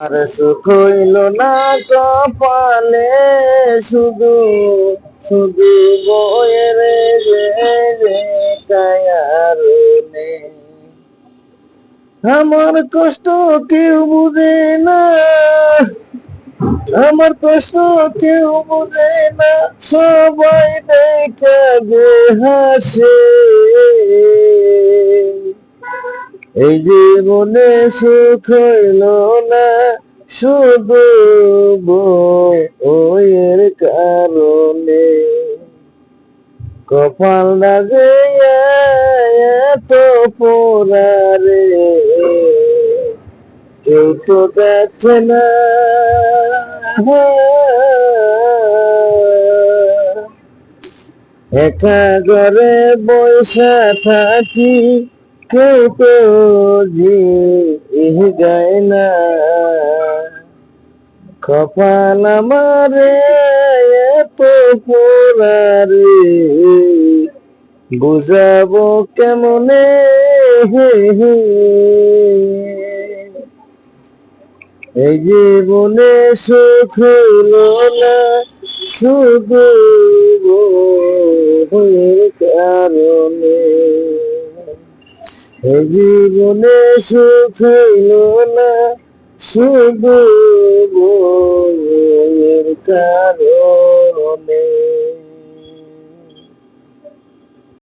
আর সুখ হইল না কপালে, শুধু শুধু বয়ের যে কায়ারনে। আমার কষ্ট কেউ বুঝে না, আমার কষ্ট কেউ বুঝে না, সবাই দেখা যে হাসে। এই জীবনে সুখ হইল না, শুধু বইয়ের কারণে। কপাল লাগে এত পোড়ারে, কেউ তো দেখে না। একা ঘরে বসে থাকি, কেউ তো গায় না। কপাল আমারে এত পোড়ারে, বুঝাবো কেমনে। এই জীবনে সুখ হইল না, শুধু বইয়ের কারণে। এই জীবনে সুখ হইল না, শুধু বইয়ের কারণে।